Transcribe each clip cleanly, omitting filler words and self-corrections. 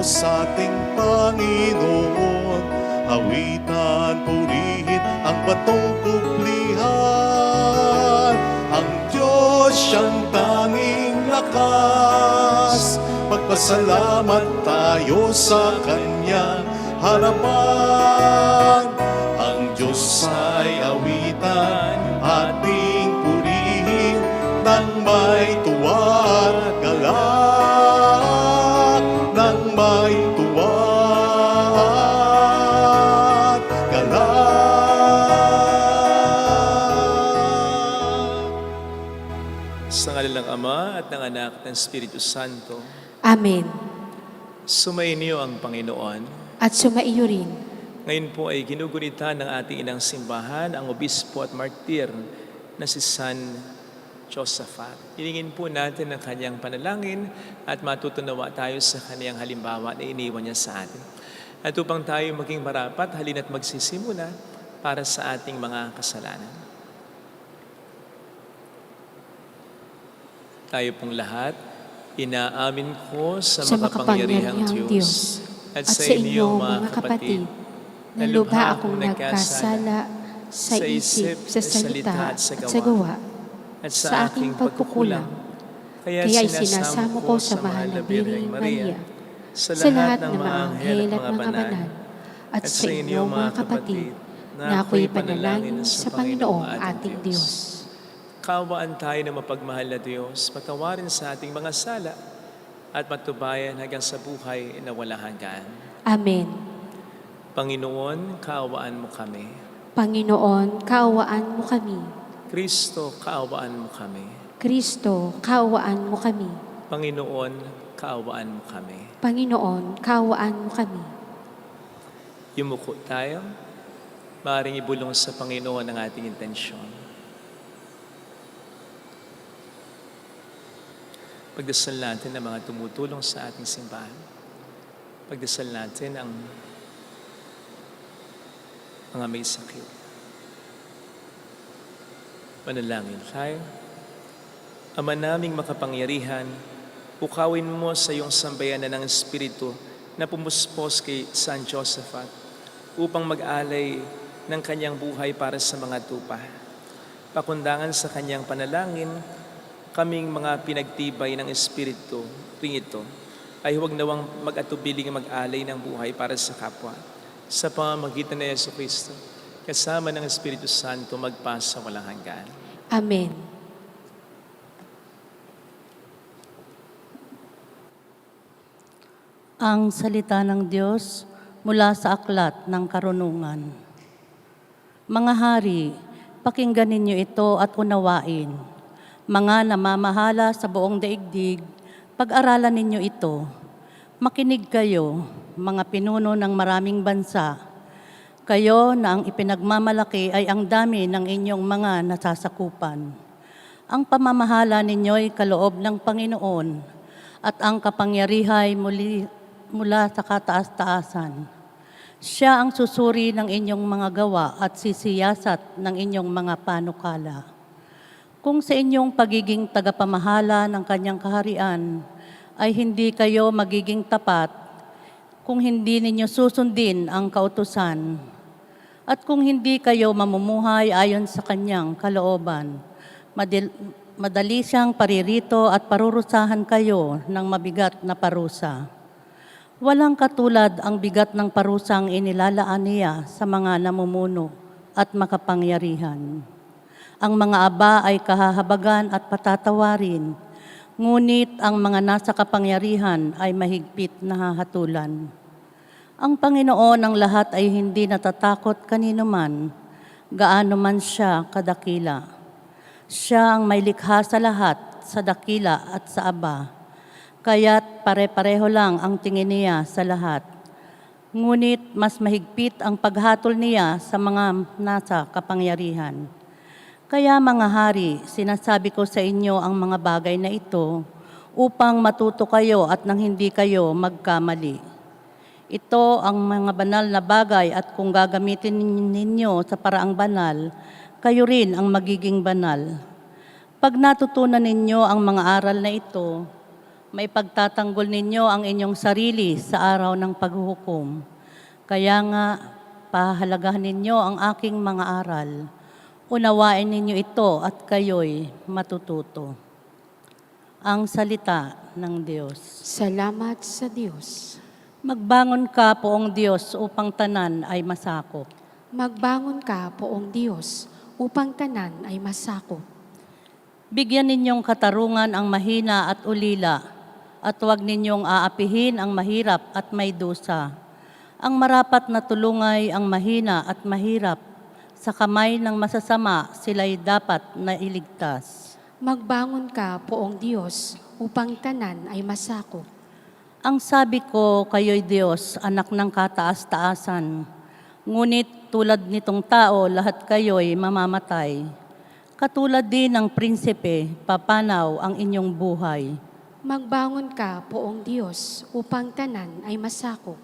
Diyos ating Panginoon. Awitan, purihin ang batong kublihan. Ang Diyos siyang tanging lakas. Magpasalamat tayo sa Kanyang harapan. Ang Diyos ay awitan, ating purihin nang may tuwa at galak, nang may tuwa at galak. Sa ngalan ng Ama at ng Anak at ng Espiritu Santo. Amen. Sumainyo ang Panginoon. At sumaiyo rin. Ngayon po ay ginugunita ng ating inang simbahan ang obispo at martir na si San Josaphat. Hilingin po natin ang kanyang panalangin at matutunawa tayo sa kanyang halimbawa na iniwan niya sa atin. At upang tayo maging marapat, halina't magsisimula para sa ating mga kasalanan. Tayo pong lahat, inaamin ko sa makapangyarihang Diyos at sa inyo mga kapatid, na lubha akong nagkasala sa isip, sa salita at sa gawa, at sa aking pagkukulang. Kaya sinasamo ko sa mahal na Birheng Maria, sa lahat ng mga anghel at mga banal, at sa inyo mga kapatid, na ako'y panalangin sa Panginoong ating Diyos. Kaawaan tayo ng mapagmahal na Diyos, patawarin sa ating mga sala, at matubayan hanggang sa buhay na walang hanggan. Amen. Panginoon, kaawaan mo kami. Panginoon, kaawaan mo kami. Kristo, kaawaan mo kami. Kristo, kaawaan mo kami. Panginoon, kaawaan mo kami. Panginoon, kaawaan mo kami. Yumuko tayo. Maaaring ibulong sa Panginoon ang ating intensyon. Pagdasal natin ang mga tumutulong sa ating simbahan. Pagdasal natin ang mga may sakit. Manalangin tayo. Ama naming makapangyarihan, pukawin mo sa iyong sambayanan ng Espiritu na pumuspos kay San Josaphat upang mag-alay ng kanyang buhay para sa mga tupa. Pakundangan sa kanyang panalangin, kaming mga pinagtibay ng Espiritu ring ito ay huwag nawang mag-atubiling mag-alay ng buhay para sa kapwa. Sa pamamagitan ni Jesucristo, kasama ng Espiritu Santo, magpasa walang hanggan. Amen. Ang salita ng Diyos mula sa aklat ng karunungan. Mga hari, pakinggan ninyo ito at unawain. Mga namamahala sa buong daigdig, pag-aralan ninyo ito. Makinig kayo, mga pinuno ng maraming bansa. Kayo na ang ipinagmamalaki ay ang dami ng inyong mga nasasakupan. Ang pamamahala ninyo'y kaloob ng Panginoon at ang kapangyarihay mula sa kataas-taasan. Siya ang susuri ng inyong mga gawa at sisiyasat ng inyong mga panukala. Kung sa inyong pagiging tagapamahala ng kanyang kaharian ay hindi kayo magiging tapat, kung hindi ninyo susundin ang kautusan, at kung hindi kayo mamumuhay ayon sa kanyang kalooban, madali siyang paririto at parurusahan kayo ng mabigat na parusa. Walang katulad ang bigat ng parusang inilalaan niya sa mga namumuno at makapangyarihan. Ang mga aba ay kahahabagan at patatawarin, ngunit ang mga nasa kapangyarihan ay mahigpit na hahatulan. Ang Panginoon ng lahat ay hindi natatakot kanino man, gaano man siya kadakila. Siya ang may likha sa lahat, sa dakila at sa aba, kaya't pare-pareho lang ang tingin niya sa lahat. Ngunit mas mahigpit ang paghatol niya sa mga nasa kapangyarihan. Kaya mga hari, sinasabi ko sa inyo ang mga bagay na ito upang matuto kayo at nang hindi kayo magkamali. Ito ang mga banal na bagay at kung gagamitin ninyo sa paraang banal, kayo rin ang magiging banal. Pag natutunan ninyo ang mga aral na ito, Maipagtatanggol ninyo ang inyong sarili sa araw ng paghuhukom. Kaya nga, pahalagahan ninyo ang aking mga aral. Unawain ninyo ito at kayo'y matututo. Ang salita ng Diyos. Salamat sa Diyos. Magbangon ka, poong Diyos, upang tanan ay masakop. Magbangon ka, poong Diyos, upang tanan ay masakop. Bigyan ninyong katarungan ang mahina at ulila, at huwag ninyong aapihin ang mahirap at may dusa. Ang marapat na tulungay ang mahina at mahirap. Sa kamay ng masasama, sila'y dapat na iligtas. Magbangon ka, poong Diyos, upang tanan ay masakop. Ang sabi ko, kayo'y Diyos, anak ng kataas-taasan. Ngunit tulad nitong tao, lahat kayo'y mamamatay. Katulad din ng prinsipe, papanaw ang inyong buhay. Magbangon ka, poong Diyos, upang tanan ay masakop.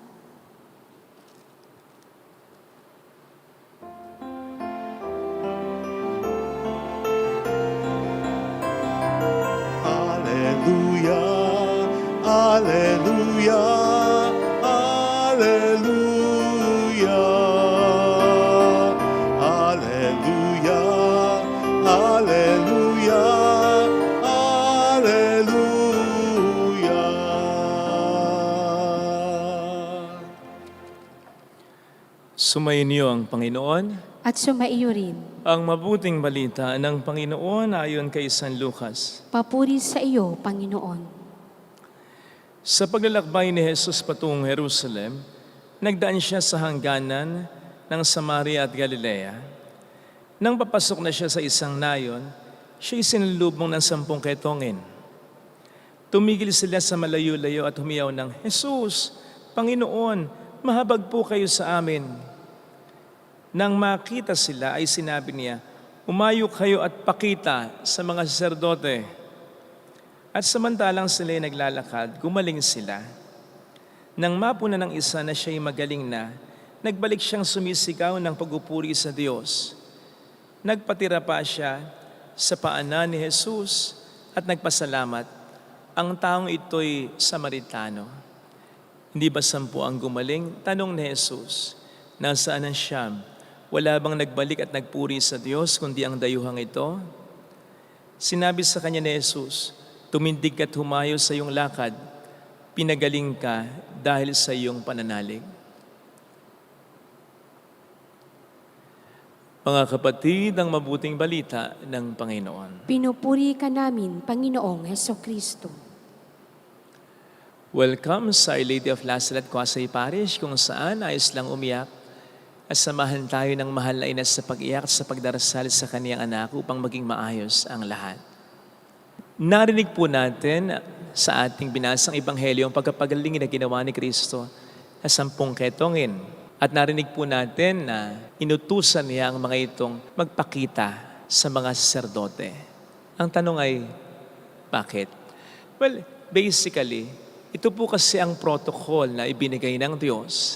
Hallelujah, Hallelujah, Hallelujah, Hallelujah, Hallelujah, Hallelujah. Sumayin niyo ang Panginoon. At sumaiyo rin. Ang mabuting balita ng Panginoon ayon kay San Lucas. Papuri sa iyo, Panginoon. Sa paglalakbay ni Jesus patungong Jerusalem, nagdaan siya sa hangganan ng Samaria at Galilea. Nang papasok na siya sa isang nayon, siya'y sinalubong ng 10 ketongin. Tumigil sila sa malayo-layo at humiyaw ng, Jesus, Panginoon, mahabag po kayo sa amin. Nang makita sila ay sinabi niya, umayo kayo at pakita sa mga saserdote. At samantalang sila'y naglalakad, gumaling sila. Nang mapuna ng isa na siya'y magaling na, nagbalik siyang sumisigaw ng pagpupuri sa Diyos. Nagpatira pa siya sa paanan ni Jesus at nagpasalamat. Ang taong ito'y Samaritano. Hindi ba 10 ang gumaling? Tanong ni Jesus, nasaan ang siyam? Wala bang nagbalik at nagpuri sa Diyos kundi ang dayuhang ito? Sinabi sa kanya ni Jesus, tumindig at humayo sa iyong lakad, pinagaling ka dahil sa iyong pananalig. Mga kapatid, ang mabuting balita ng Panginoon. Pinupuri ka namin, Panginoong Hesukristo. Welcome sa Our Lady of Lazaret, Quasay Parish, kung saan ayos lang umiyak at samahan tayo ng mahal na ina sa pag-iyak sa pagdarasal sa kaniyang anak upang maging maayos ang lahat. Narinig po natin sa ating binasang Ebanghelyo ang pagkapagaling na ginawa ni Kristo sa 10 ketongin. At narinig po natin na inutusan niya ang mga itong magpakita sa mga saserdote. Ang tanong ay, bakit? Well, basically, ito po kasi ang protocol na ibinigay ng Diyos,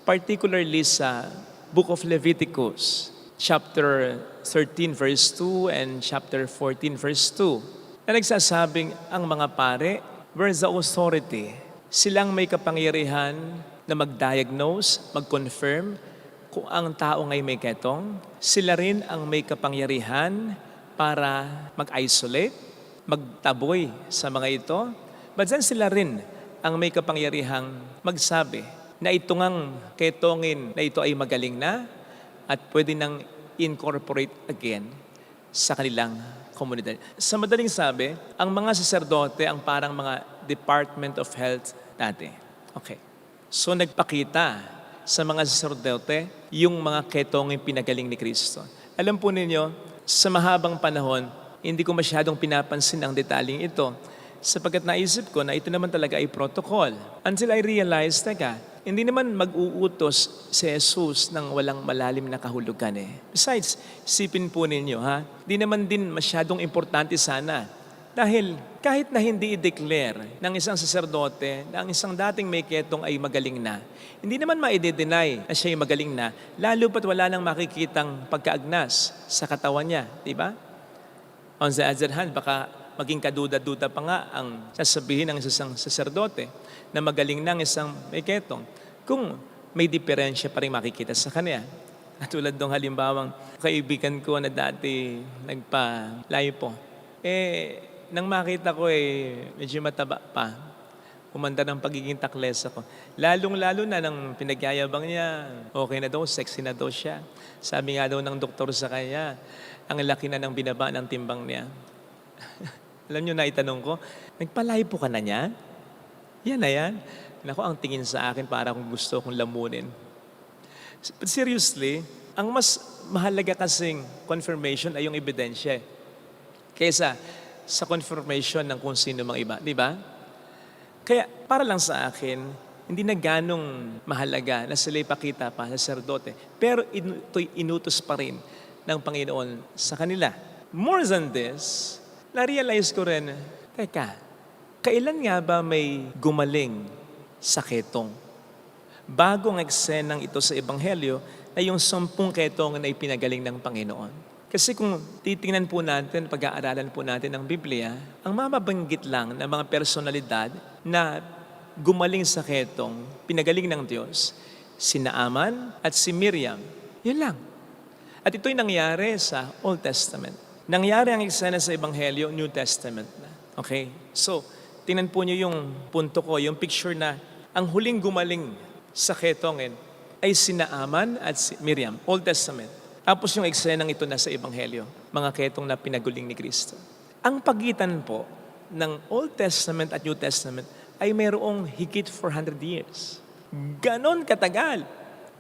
particularly sa Book of Leviticus, chapter 13 verse 2 and chapter 14 verse 2, na nagsasabing ang mga pare, where's the authority? Silang may kapangyarihan na mag-diagnose, mag-confirm kung ang tao ngay may ketong. Sila rin ang may kapangyarihan para mag-isolate, magtaboy sa mga ito. But then sila rin ang may kapangyarihang magsabi na ito ngang ketongin na ito ay magaling na at pwede nang incorporate again sa kanilang komunidad. Sa madaling sabi, ang mga saserdote ang parang mga Department of Health dati. Okay. So nagpakita sa mga saserdote yung mga ketongin pinagaling ni Kristo. Alam po ninyo, sa mahabang panahon, hindi ko masyadong pinapansin ang detaling ito sapagkat naisip ko na ito naman talaga ay protocol. Until I realized, hindi naman mag-uutos si Jesus ng walang malalim na kahulugan eh. Besides, isipin po ninyo di naman din masyadong importante sana. Dahil kahit na hindi i-declare ng isang saserdote na ang isang dating may ketong ay magaling na, hindi naman ma-i-deny na siya ay magaling na, lalo pat wala nang makikitang pagkaagnas sa katawan niya. Di ba? On the other hand, baka maging kaduda-duda pa nga ang sasabihin ng isang saserdote na magaling ng isang may ketong kung may diferensya pa rin makikita sa kanya. At tulad ng halimbawang kaibigan ko na dati nagpa-layo po. Nang makita ko medyo mataba pa, umanda ng pagiging takles ako. Lalong-lalo na nang pinagyayabang niya, okay na daw, sexy na daw siya. Sabi nga daw ng doktor sa kanya, ang laki na ng binaba ng timbang niya. Alam niyo na itanong ko, nagpalayo po ka na niya? Yan na yan. Naku, ang tingin sa akin para kung gusto kong lamunin. But seriously, ang mas mahalaga kasing confirmation ay yung ebidensya. Kaysa sa confirmation ng kung sino mang iba. Di ba? Kaya para lang sa akin, hindi na ganong mahalaga na sila'y pakita pa sa saserdote. Pero ito'y inutos pa rin ng Panginoon sa kanila. More than this, na-realize ko rin, teka, kailan nga ba may gumaling sa ketong? Bagong eksenang ito sa Ebanghelyo na yung 10 ketong na ipinagaling ng Panginoon. Kasi kung titingnan po natin, pag-aaralan po natin ng Biblia, ang mababanggit lang ng mga personalidad na gumaling sa ketong, pinagaling ng Diyos, si Naaman at si Miriam. Yun lang. At ito'y nangyari sa Old Testament. Nangyari ang eksena sa Ebanghelyo, New Testament na. Okay? So, tingnan po niyo yung punto ko, yung picture na ang huling gumaling sa ketongin ay si Naaman at si Miriam, Old Testament. Tapos yung eksenang ito na sa Ebanghelyo, mga ketong na pinaguling ni Kristo. Ang pagitan po ng Old Testament at New Testament ay mayroong higit 400 years. Ganon katagal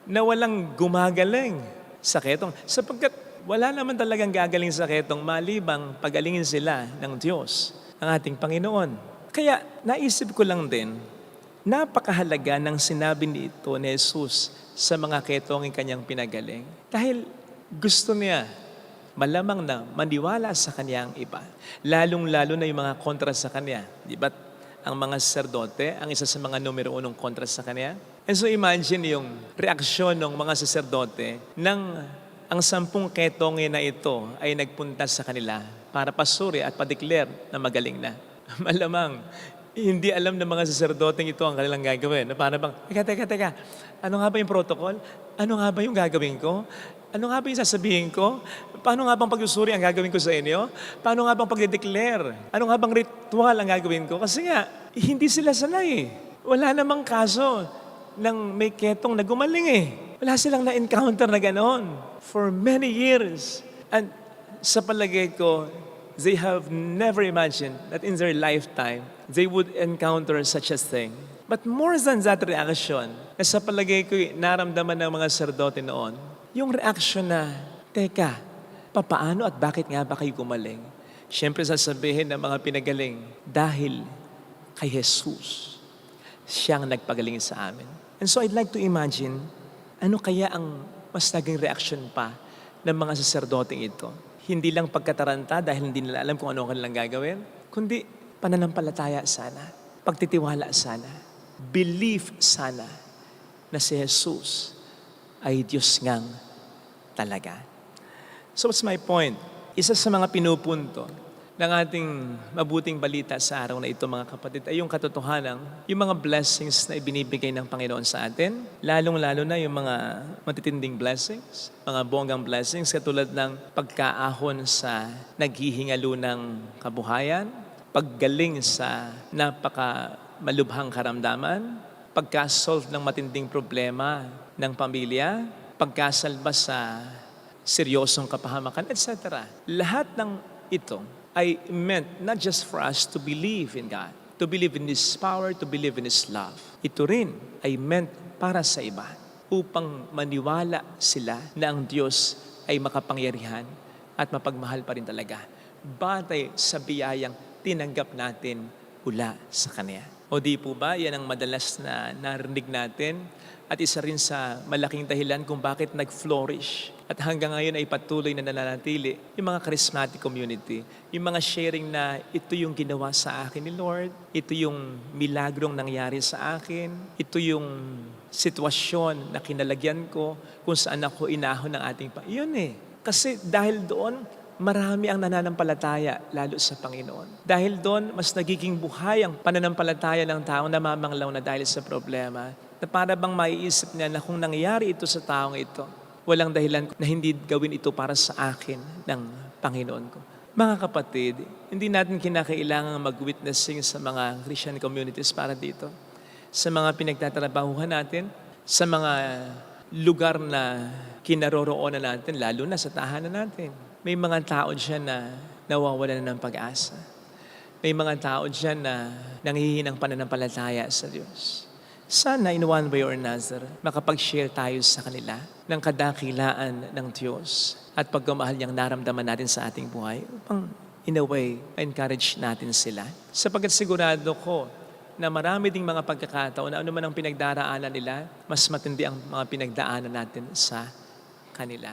na walang gumagaling sa ketong. Sapagkat wala naman talagang gagaling sa ketong malibang pagalingin sila ng Diyos, ang ating Panginoon. Kaya naisip ko lang din, napakahalaga ng sinabi nito ni Jesus sa mga ketong kanyang pinagaling. Dahil gusto niya malamang na maniwala sa kanyang iba. Lalong-lalo na yung mga kontra sa kanya. Di ba? Ang mga saserdote, ang isa sa mga numero 1 kontra sa kanya. And so imagine yung reaksyon ng mga saserdote nang ang 10 ketongin na ito ay nagpunta sa kanila para pasuri at pa-declare na magaling na. Malamang, hindi alam ng mga saserdoteng ito ang kanilang gagawin. Na paano bang, teka, ano nga ba yung protocol? Ano nga ba yung gagawin ko? Ano nga ba yung sasabihin ko? Paano nga bang pag-usuri ang gagawin ko sa inyo? Paano nga bang pag-declare? Ano nga bang ritual ang gagawin ko? Kasi nga, hindi sila sanay. Wala namang kaso ng may ketong na gumaling Wala silang na-encounter na gano'n for many years. And sa palagay ko, they have never imagined that in their lifetime, they would encounter such a thing. But more than that reaction, na sa palagay ko naramdaman ng mga saserdote noon, yung reaction na, teka, papaano at bakit nga ba kayo gumaling? Siyempre sasabihin ng mga pinagaling, dahil kay Jesus, siyang nagpagaling sa amin. And so I'd like to imagine, ano kaya ang mas naging reaction pa ng mga saserdoteng ito? Hindi lang pagkataranta dahil hindi nila alam kung ano ang kanilang gagawin, kundi pananampalataya sana, pagtitiwala sana, belief sana na si Jesus ay Diyos ngang talaga. So what's my point? Isa sa mga pinupunto ng ating mabuting balita sa araw na ito, mga kapatid, ay yung katotohanan, yung mga blessings na ibinibigay ng Panginoon sa atin, lalong-lalo na yung mga matitinding blessings, mga bonggang blessings, katulad ng pagkaahon sa naghihingalo ng kabuhayan, paggaling sa napaka-malubhang karamdaman, pagka-solve ng matinding problema ng pamilya, pagkasalba sa seryosong kapahamakan, etc. Lahat ng ito ay meant not just for us to believe in God, to believe in His power, to believe in His love. Ito rin ay meant para sa iba upang maniwala sila na ang Diyos ay makapangyarihan at mapagmahal pa rin talaga. Batay sa biyayang tinanggap natin mula sa Kanya. O di po ba, yan ang madalas na narinig natin at isa rin sa malaking dahilan kung bakit nag-flourish at hanggang ngayon ay patuloy na nananatili yung mga charismatic community, yung mga sharing na ito yung ginawa sa akin ni Lord, ito yung milagrong nangyari sa akin, ito yung sitwasyon na kinalagyan ko kung saan ako inahon ng ating Yun Kasi dahil doon, marami ang nananampalataya lalo sa Panginoon. Dahil doon, mas nagiging buhay ang pananampalataya ng taong namamanglaw na dahil sa problema, na para bang maiisip niya na kung nangyari ito sa taong ito, walang dahilan na hindi gawin ito para sa akin ng Panginoon ko. Mga kapatid, hindi natin kinakailangan mag-witnessing sa mga Christian communities para dito. Sa mga pinagtatrabahuhan natin, sa mga lugar na kinaroroonan natin, lalo na sa tahanan natin. May mga tao dyan na nawawalan ng pag-asa. May mga tao dyan na nanghihinang pananampalataya sa Diyos. Sana in one way or another, makapag-share tayo sa kanila ng kadakilaan ng Diyos at pagmamahal niyang naramdaman natin sa ating buhay upang in a way, encourage natin sila. Sapagkat sigurado ko na marami ding mga pagkakataon na ano man ang pinagdaraanan nila, mas matindi ang mga pinagdaanan natin sa kanila.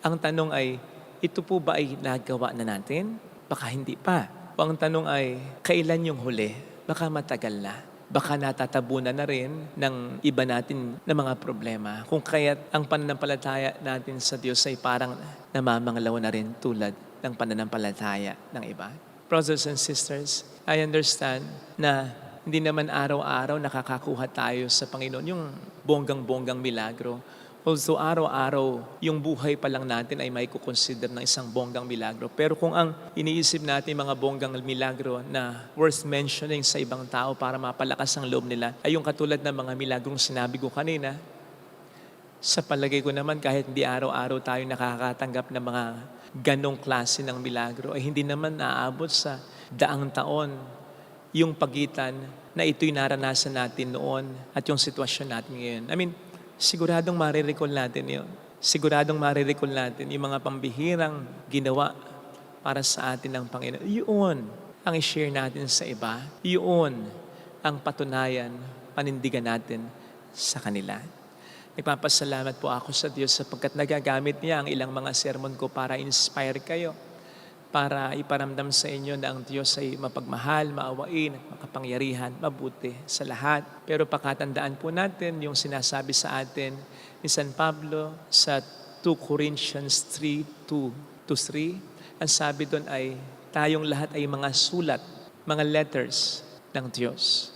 Ang tanong ay, ito po ba ay nagawa na natin? Baka hindi pa. O ang tanong ay, kailan yung huli? Baka matagal na. Baka natatabunan na rin ng iba natin na mga problema. Kung kaya't ang pananampalataya natin sa Diyos ay parang namamanglaw na rin tulad ng pananampalataya ng iba. Brothers and sisters, I understand na hindi naman araw-araw nakakakuha tayo sa Panginoon yung bonggang-bonggang milagro. Although araw-araw, yung buhay pa lang natin ay may kukonsider ng isang bonggang milagro. Pero kung ang iniisip natin mga bonggang milagro na worth mentioning sa ibang tao para mapalakas ang loob nila, ay yung katulad ng mga milagrong sinabi ko kanina, sa palagay ko naman kahit hindi araw-araw tayo nakakatanggap ng mga ganong klase ng milagro, ay hindi naman naaabot sa daang taon yung pagitan na ito'y naranasan natin noon at yung sitwasyon natin ngayon. I mean, siguradong marirecall natin yun. Siguradong marirecall natin yung mga pambihirang ginawa para sa atin ng Panginoon. Yun ang i-share natin sa iba. Yun ang patunayan, panindigan natin sa kanila. Nagpapasalamat po ako sa Diyos sapagkat nagagamit niya ang ilang mga sermon ko para inspire kayo, para iparamdam sa inyo na ang Diyos ay mapagmahal, maawain, at makapangyarihan, mabuti sa lahat. Pero pakatandaan po natin yung sinasabi sa atin ni San Pablo sa 2 Corinthians 3:2-3. Ang sabi doon ay tayong lahat ay mga sulat, mga letters ng Diyos.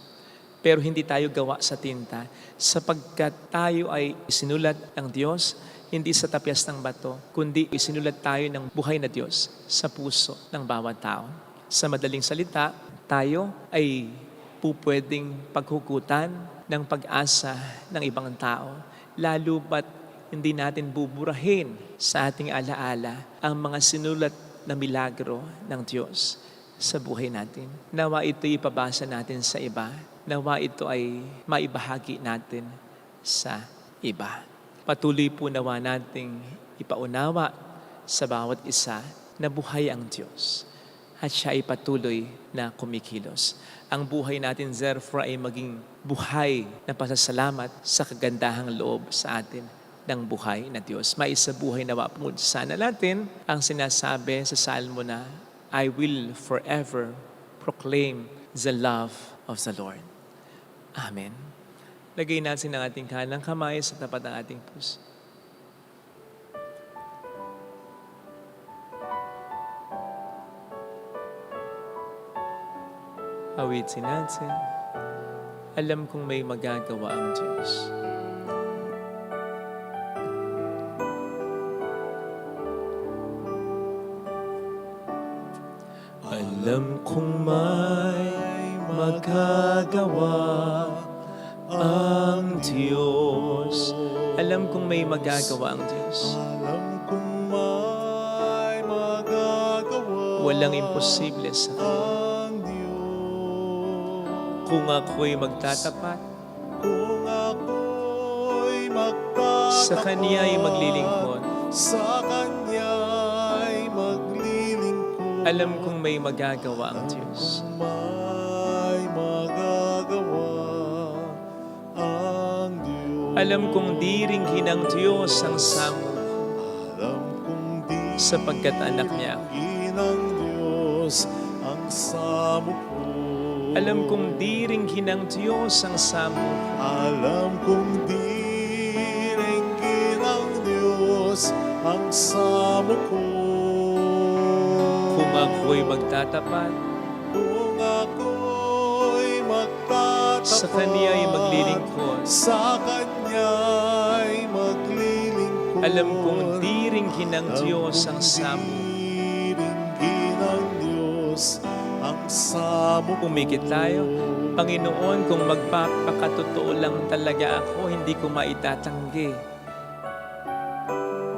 Pero hindi tayo gawa sa tinta sapagkat tayo ay sinulat ng Diyos hindi sa tapyas ng bato, kundi isinulat tayo ng buhay na Diyos sa puso ng bawat tao. Sa madaling salita, tayo ay pupwedeng paghugutan ng pag-asa ng ibang tao, lalo ba't hindi natin buburahin sa ating alaala ang mga sinulat na milagro ng Diyos sa buhay natin. Nawa ito ipabasa natin sa iba. Nawa ito ay maibahagi natin sa iba. Patuloy po nawa nating ipaunawa sa bawat isa na buhay ang Diyos at siya ay patuloy na kumikilos. Ang buhay natin therefore ay maging buhay na pasasalamat sa kagandahang loob sa atin ng buhay na Diyos. Maisabuhay nawa po sana natin ang sinasabi sa Salmo na I will forever proclaim the love of the Lord. Amen. Lagay natin ang ating kanang kamay sa tapat ng ating puso. Awitin natin. Alam kong may magagawa ang Diyos. Alam kong may magagawa ang Diyos. Alam kong may magagawa ang Diyos. Alam kong may magagawa Walang imposible sa Kanya. ang Diyos. Kung ako'y magtatapat, Kung ako'y magtatapat sa Kanya ay maglilingkod. sa Kanya'y maglilingkod. Alam kong may magagawa ang Diyos. May magagawa ang Diyos. Alam kong diringhin ng Diyos ang samo Alam kong di sapagkat anak niya ako. ng Diyos ang samo ko. Alam kong diringhin ng Diyos ang samo ko. Alam kong diringgin ng Diyos ang samo ko. Kung ako'y magtatapat, Kung ako'y magtatapat, sa Kaniya'y maglilingkod. sa Kanya'y maglilingkod. Alam kong diringgin ng Diyos ang samo. Diringgin ng Diyos ang samo ko. Pumikit tayo. Panginoon, kung magpapakatotoo lang talaga ako, hindi ko maitatanggi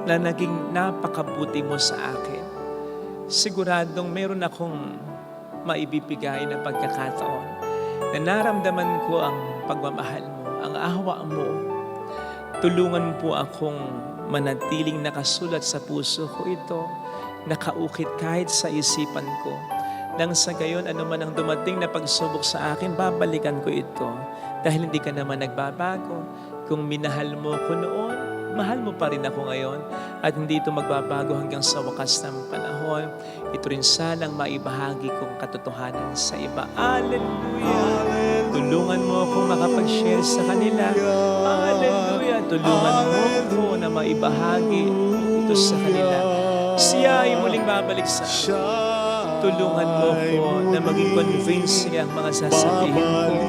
na naging napakabuti mo sa akin. Siguradong meron akong maibibigay na pagkakataon na naramdaman ko ang pagmamahal mo, ang awa mo. Tulungan po akong manatiling nakasulat sa puso ko ito, nakaukit kahit sa isipan ko. Nang sa gayon, ano man ang dumating na pagsubok sa akin, babalikan ko ito. Dahil hindi ka naman nagbabago. Kung minahal mo ko noon, mahal mo pa rin ako ngayon. At hindi ito magbabago hanggang sa wakas ng panahon. Ito rin sanang maibahagi kong katotohanan sa iba. Hallelujah! Tulungan mo akong makapag-share sa kanila. Hallelujah! Tulungan mo ako na maibahagi ito sa kanila. Siya ay muling babalik sa akin. Tulungan mo ko na maging convincing ang mga sasabihin ko.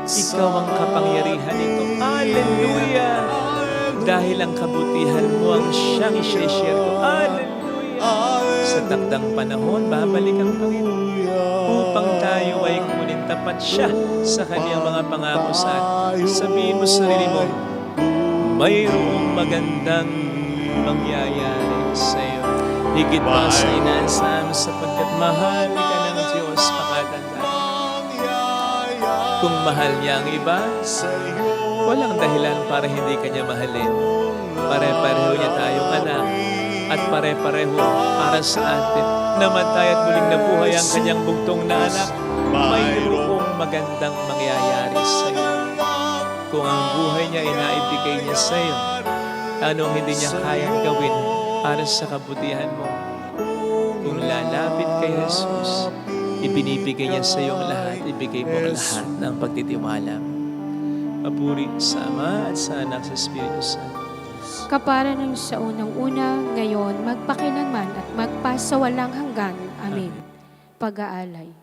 Ikaw ang kapangyarihan nito. Hallelujah! Dahil ang kabutihan mo ang siyang i-share ko. Hallelujah! Sa takdang panahon, babalik ang Panginoon upang tayo ay kunin tapat siya sa kanyang mga pangako sa atin. Sabihin mo sa sarili mo, mayroong magandang mangyayari sa iyo. Higit pa sa inaasam sapagkat mahal ka ng Diyos pakatandaan. Kung mahal niya ang iba, walang dahilan para hindi kanya mahalin. Pare-pareho niya tayong anak at pare-pareho para sa atin. Namatay at muling nabuhay ang kanyang bugtong na anak. Mayroong magandang mangyayari sa iyo. Kung ang buhay niya ay naibigay niya sa iyo, anong hindi niya kayang gawin para sa kabutihan mo? Kung lalapit kay Jesus, ibinibigay niya sa iyo ang lahat. Ibigay mo ang lahat ng pagtitiwala. Papuri sa Ama at sa Anak sa Espiritu Santo. Kapara ng sa unang-una, ngayon, magpakinanman at magpasawalang hanggan. Amen. Pag-aalay.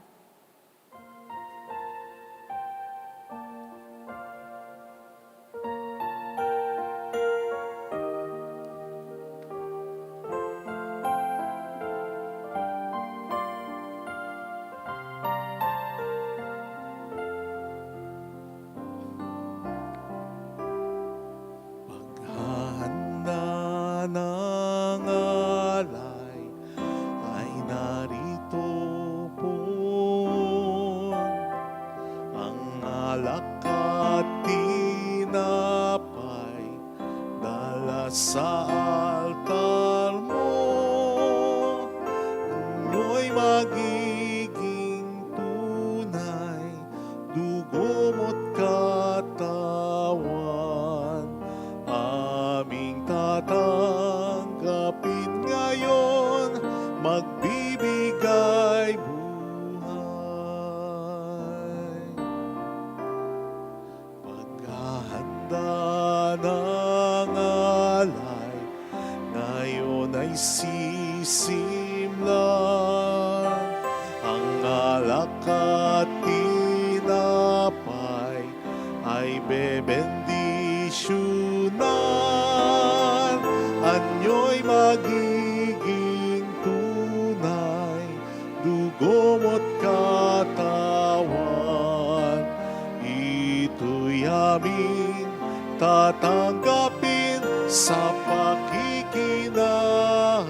Handa ng alay ay narito po. Ang alak at tinapay dala sa altar mo. Nga'y magiging tunay, dugo mo't katawan. Aming tatanggapin ngayon, magbibigay buhay. Paghahanda ng alay, ngayon ay sisimlan. Ang alak at tinapay ay bebendisyonan. Anyo'y magiging tunay, dugo mo't katawan. Ito'y aming tatanggapin sa pakikinabang.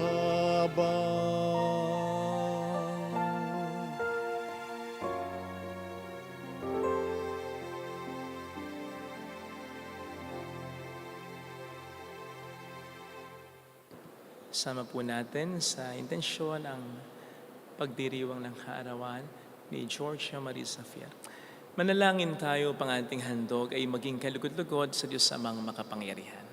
Sama po natin sa intensyon ang pagdiriwang ng kaarawan ni Georgia Marie Safia. Manalangin tayo pang ating handog ay maging kalugod-lugod sa Diyos Amang makapangyarihan.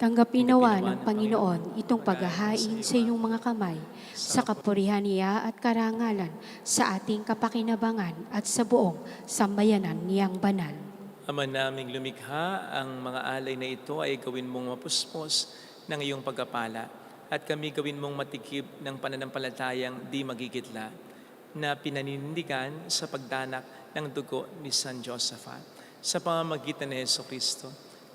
Tanggapin nawa ng Panginoon itong paghahain sa iyong mga kamay, sa kapurihan niya at karangalan, sa ating kapakinabangan at sa buong sambayanan niyang banal. Ama naming lumikha, ang mga alay na ito ay gawin mong mapuspos ng iyong pagkapala at kami gawin mong matikib ng pananampalatayang di magigitla na pinaninindigan sa pagdanak ng dugo ni San Josaphat sa pamamagitan ni Jesucristo,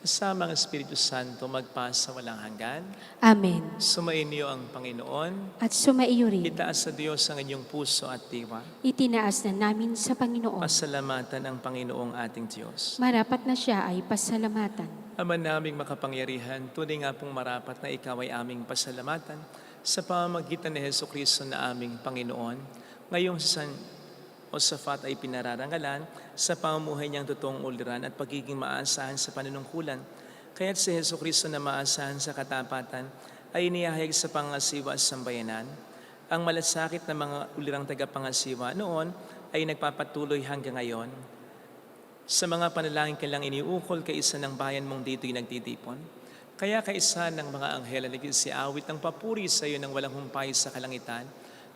kasama ang Espiritu Santo magpasa walang hanggan. Amen. Sumainyo ang Panginoon. At sumaiyo rin. Itaas sa Diyos ang inyong puso at diwa. Itinaas na namin sa Panginoon. Pasalamatan ang Panginoong ating Diyos. Marapat na siya ay pasalamatan. Ama naming makapangyarihan, tunay nga pong marapat na ikaw ay aming pasalamatan sa pamamagitan ni Jesucristo na aming Panginoon. Ngayong si San Josaphat ay pinararangalan sa pamumuhay niyang totoong uliran at pagiging maasahan sa panunungkulan. Kaya't si Jesucristo na maasahan sa katapatan ay inihahayag sa pangasiwa sa sambayanan. Ang malasakit na mga ulirang tagapangasiwa noon ay nagpapatuloy hanggang ngayon. Sa mga panalangin kailang iniukol kaisa ng bayan mong dito'y nagtitipon. Kaya kaisa ng mga anghel na nagsiawit ng papuri sa iyo ng walang humpay sa kalangitan,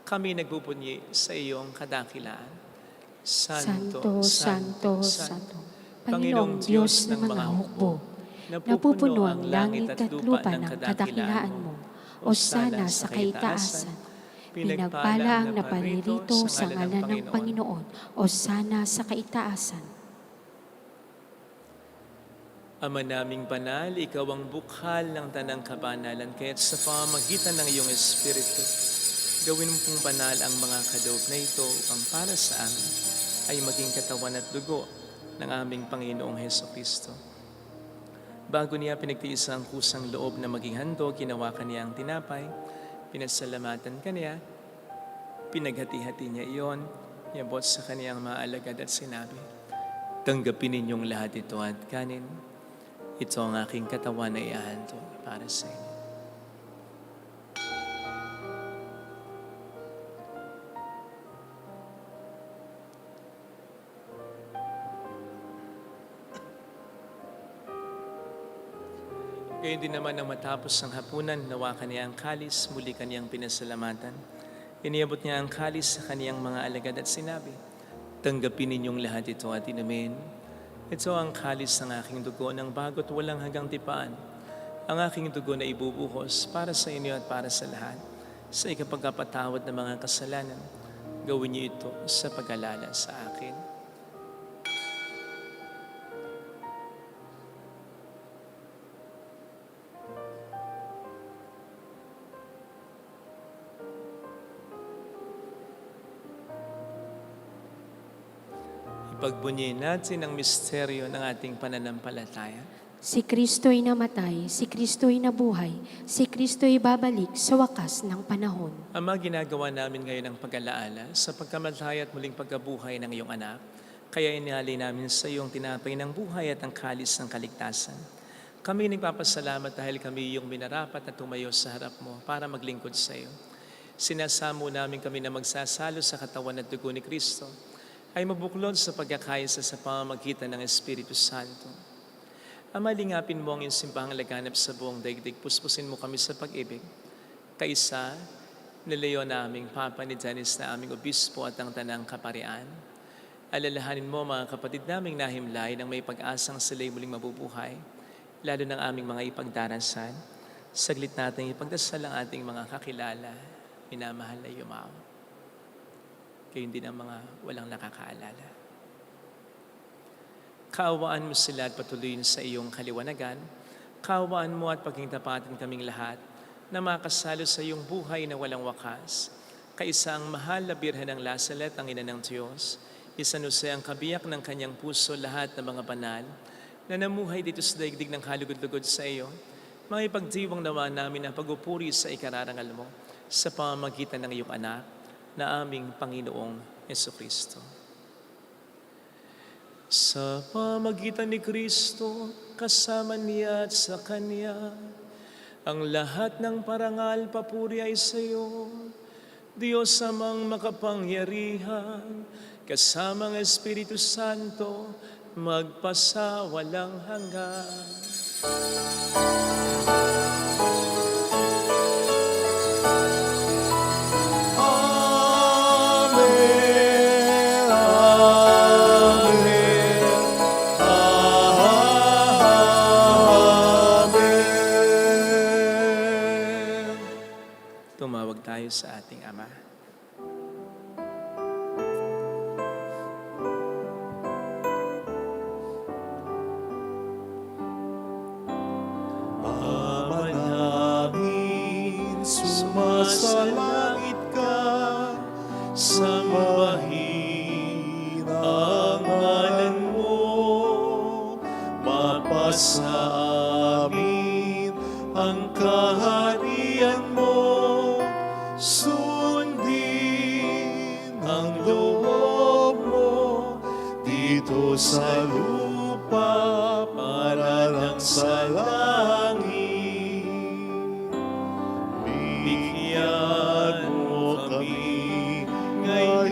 kami nagpupunyi sa iyong kadakilaan. Santo, Santo, Santo, Panginoong Diyos ng mga hukbo, napupuno ang langit at lupa ng kadakilaan mo. Osana sa kaitaasan. Pinagpala ang naparirito sa ngalan ng Panginoon. Osana sa kaitaasan. Ama naming banal, ikaw ang bukhal ng tanang kabanalan, kaya't sa pamamagitan ng iyong Espiritu, gawin mo pong banal ang mga kaloob na ito upang para sa amin ay maging katawan at dugo ng aming Panginoong Hesukristo. Bago niya pinagtiis ang kusang loob na maging handog, ginawa kaniya ang tinapay, pinasalamatan kaniya, pinaghati-hati niya iyon, niabot sa kaniyang mga alagad at sinabi, "Tanggapin ninyong lahat ito at kanin. Ito ang aking katawan na ihahandog para sa inyo." Gayon din naman nang matapos ang hapunan, nawakan niya ang kalis, muli kaniyang pinasalamatan. Iniabot niya ang kalis sa kaniyang mga alagad at sinabi, "Tanggapin ninyong lahat ito at inumin. Ito ang kalis ng aking dugo ng bago't walang hanggang tipaan. Ang aking dugo na ibubuhos para sa inyo at para sa lahat. Sa ikapagpapatawad ng mga kasalanan, gawin niyo ito sa pag-alala sa akin." Ipagbunyi natin ang misteryo ng ating pananampalataya. Si Kristo'y namatay, si Kristo'y nabuhay, si Kristo'y babalik sa wakas ng panahon. Ama, ginagawa namin ngayon ang pag-alaala sa pagkamatay at muling pagkabuhay ng iyong anak. Kaya inihali namin sa iyong tinapay ng buhay at ang kalis ng kaligtasan. Kami nagpapasalamat dahil kami iyong minarapat na tumayo sa harap mo para maglingkod sa iyo. Sinasamo namin kami na magsasalo sa katawan at dugo ni Kristo ay mabuklod sa pagkakaisa sa pamamagitan ng Espiritu Santo. Ama, lingapin mo ang iyong simbahang laganap sa buong daigdig. Puspusin mo kami sa pag-ibig. Kaisa, nilayo naming Papa ni Dennis na aming obispo at ang tanang kaparian. Alalahanin mo mga kapatid naming nahimlay nang may pag-asang sila'y muling mabubuhay, lalo ng aming mga ipagdarasan. Saglit natin ipagdasal ang ating mga kakilala, minamahal na yumaw. Gayon din ang mga walang nakakaalala. Kaawaan mo sila at patuloyin sa iyong kaliwanagan. Kaawaan mo at pagkintapatan kaming lahat na makasalo sa iyong buhay na walang wakas. Kaisa ang mahal na Birhen ng Lazaret, ang ina ng Diyos. Isanuse ang kabiyak ng kanyang puso lahat ng mga banal na namuhay dito sa daigdig ng kalugod-lugod sa iyo. Mga ipagdiwang nawa namin ang pagupuri sa ikararangal mo sa pamamagitan ng iyong anak na aming Panginoong Jesucristo. Sa pamamagitan ni Kristo, kasama niya at sa Kanya, ang lahat ng parangal papuri ay sa iyo, Diyos amang makapangyarihan, kasama ang Espiritu Santo, magpasawalang hanggan. tayo sa ating Ama. Ama namin, sumasalangit ka, sambahin ang ngalan mo, mapasa amin ang kaharian mo, sundin ang loob mo, dito sa lupa para lang sa langit. Bigyan mo kami ngayon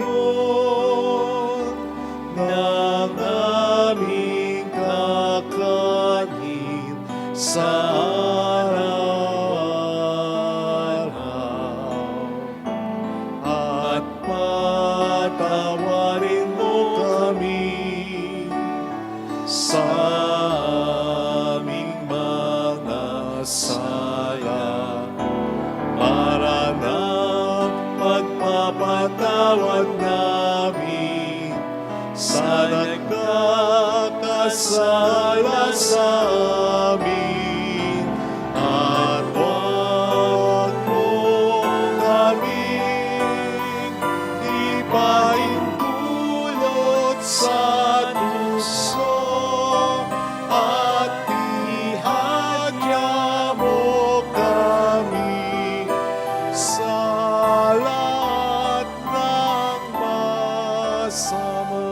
ng aming kakanin sa araw-araw. At patawarin mo kami sa aming mga sala, para na pagpapatawad namin sa nagkakasala sa amin. At huwag mo kaming ipaintulot sa duso, at ihadya mo kami sa lahat ng masama.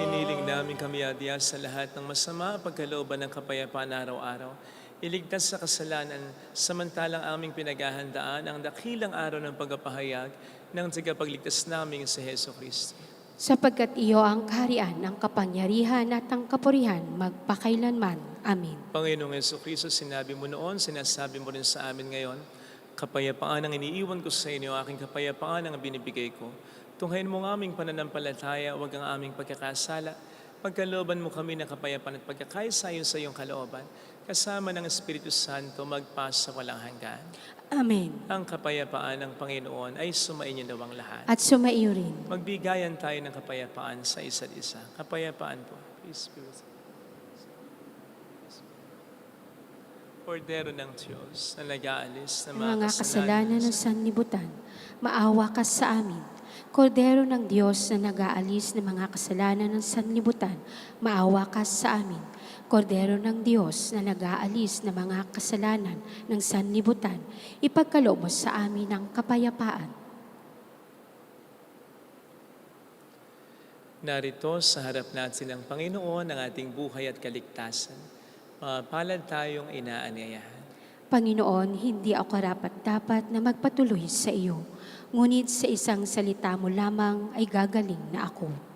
Iniling namin kami adya sa lahat ng masama, pagkalooban ng kapayapaan araw-araw. Iligtas sa kasalanan, samantalang aming pinaghahandaan ang dakilang araw ng pagpapahayag ng tagapagligtas naming si Heso Kristo. Sapagkat iyo ang kaharian, ang kapangyarihan at ang kapurihan magpakailanman. Amen. Panginoong Heso Kristo, sinabi mo noon, sinasabi mo rin sa amin ngayon, kapayapaan ang iniiwan ko sa inyo, aking kapayapaan ang binibigay ko. Tunghayin mo ang aming pananampalataya, huwag ang aming pagkakasala. Pagkalooban mo kami ng kapayapaan at pagkakaisa sa iyong kalooban, kasama ng Espiritu Santo magpasa walang hanggan. Amen. Ang kapayapaan ng Panginoon ay sumainyo nawang lahat. At sumaiyo rin. Magbigayan tayo ng kapayapaan sa isa't isa. Kapayapaan po. Peace be with you. Kordero ng Diyos na nag-aalis ng Mga kasalanan ng sanlibutan, maawa ka sa amin. Kordero ng Diyos na nag-aalis ng mga kasalanan ng sanlibutan, maawa ka sa amin. Kordero ng Diyos na nag-aalis ng mga kasalanan ng sanlibutan, ipagkaloob mo sa amin ang kapayapaan. Narito sa harap natin ang Panginoon ng ating buhay at kaligtasan. Mapalad tayong inaanyayahan. Panginoon, hindi ako karapat-dapat na magpatuloy sa iyo, ngunit sa isang salita mo lamang ay gagaling na ako.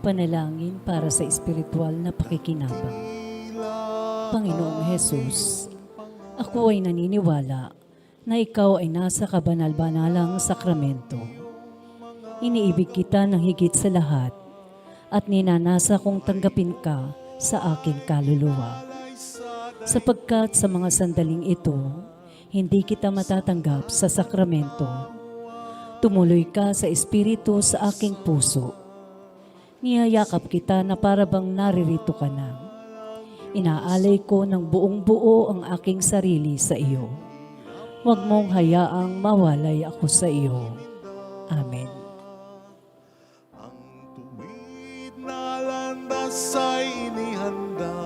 Panalangin para sa espiritual na pakikinabang. Panginoong Hesus, ako ay naniniwala na ikaw ay nasa kabanal-banalang sakramento. Iniibig kita ng higit sa lahat at ninanasa kong tanggapin ka sa aking kaluluwa. Sapagkat sa mga sandaling ito, hindi kita matatanggap sa sakramento. Tumuloy ka sa espiritu sa aking puso. Niyayakap kita na para bang naririto ka na. Inaalay ko ng buong buo ang aking sarili sa iyo. Huwag mong hayaang mawalay ako sa iyo. Amen. Ang tuwid na landas ay inihanda,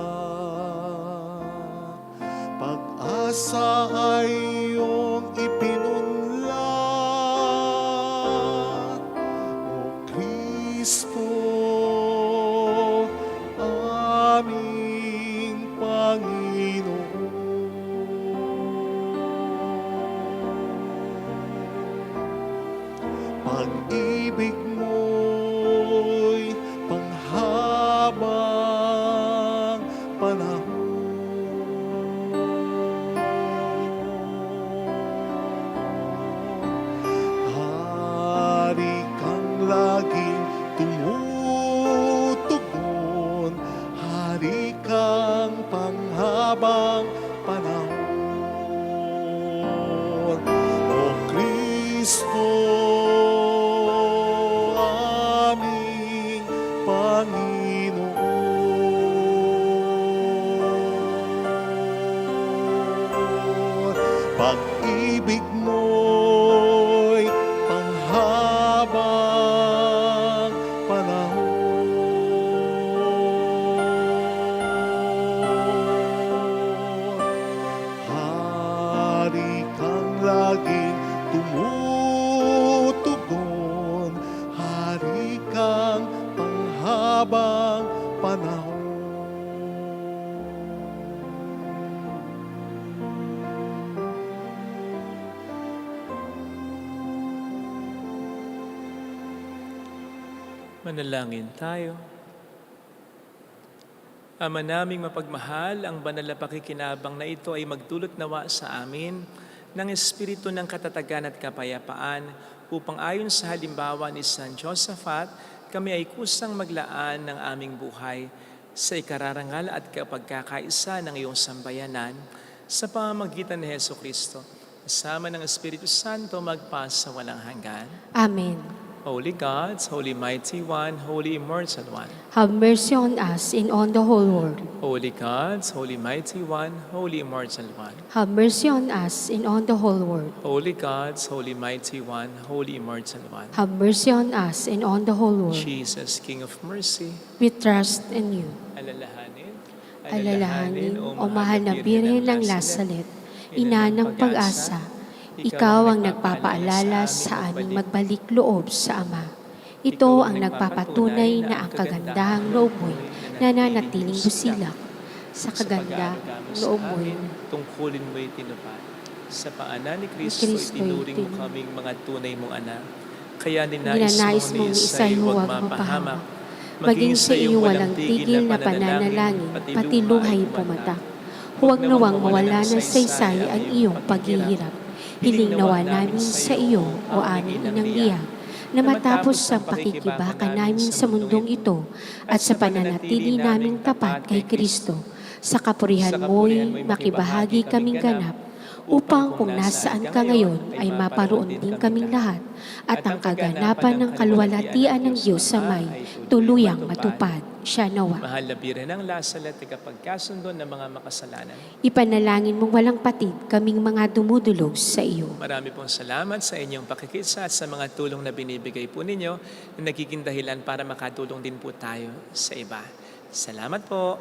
pag-asa ay iyong ipinunlat, O Kristo. pag-ibig mo'y panghabang panahon. Hari kang laging tumutugon, hari kang panghabang panahon. O Kristo, aming Panginoon, pag-ibig mo'y panghabang panahon. Hari kang laging tumutugon, hari kang panghabang panahon. Manalangin tayo. Ama naming mapagmahal, ang banal na pakikinabang na ito ay magdulot nawa sa amin ng espiritu ng katatagan at kapayapaan upang ayon sa halimbawa ni San Josaphat, kami ay kusang maglaan ng aming buhay sa ikararangal at kapagkakaisa ng iyong sambayanan sa pamamagitan ni Heso Kristo, kasama ng Espiritu Santo magpa sa walang hanggan. Amen. Holy God, Holy Mighty One, Holy Immortal One. Have mercy on us and on the whole world. Holy God, Holy Mighty One, Holy Immortal One. Have mercy on us and on the whole world. Holy God, Holy Mighty One, Holy Immortal One. Have mercy on us and on the whole world. Jesus, King of Mercy, We trust in you. alalahanin, Alalahanin, o mahal na Birhen ng Lasalet, ina ng pag-asa, ikaw ang nagpapaalala sa aming magbalik loob sa Ama. Ito ang nagpapatunay na ang kagandahang loob mo'y nananatiling busilak. Sa kaganda loob mo'y tungkulin mo'y tinupad. Sa paanan ni Kristo, Kristo'y itinuring mo tin- kaming mga tunay mong anak. Kaya ninais Ginanais mong ni mong Isay isa'y huwag huwag mapahamak. maging sa iyong walang tigil na pananalangin, pati luhay pumatak. Huwag nawang mawala ng saysay ang iyong paghihirap. Hiling nawa namin sa iyo, o aming inang liya, na matapos ang pakikibaka namin sa mundong ito at sa pananatili naming tapat kay Kristo, sa kapurihan mo'y makibahagi kaming ganap, upang kung nasaan ka ngayon ay maparoon din kaming lahat at ang kaganapan ng kaluwalhatian ng Diyos sa may tuluyang matupad. Siya nawa. Mahal na Birhen ng Lasalet, ikapagkasundo ng mga makasalanan. Ipanalangin mong walang patid kaming mga dumudulog sa iyo. Marami pong salamat sa inyong pakikisa at sa mga tulong na binibigay po ninyo na nagiging dahilan para makatulong din po tayo sa iba. Salamat po.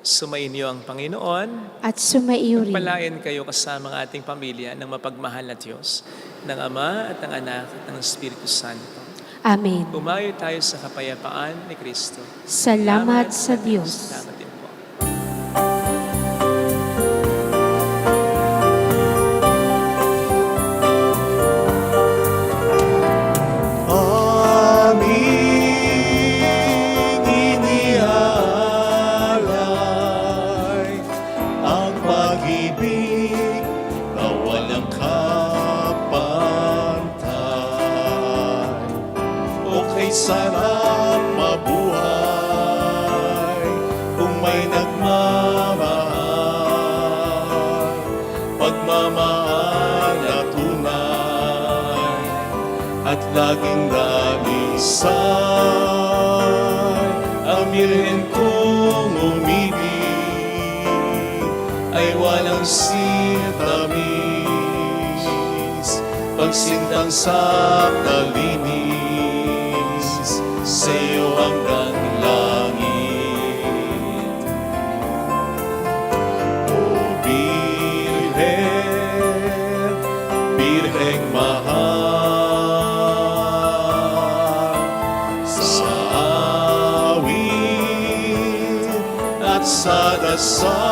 Sumainyo ang Panginoon. At sumaiyo rin. Palayan kayo kasama ang ating pamilya ng mapagmahal na Diyos, ng Ama at ng Anak at ng Espiritu Santo. Amen. Umayo tayo sa kapayapaan ni Kristo. Salamat sa Diyos. Salamat din po. Aming inialay ang pag-ibig na walang kapantay. O kay sarap mabuhay kung may nagmamahal, pagmamahal na tunay at laging dalisay. Ang Birhen kong umibig ay walang sintamis, pagsintang sa kalinis sa iyo hanggang langit. O Birhen, Birheng mahal, sa awit at sa dasal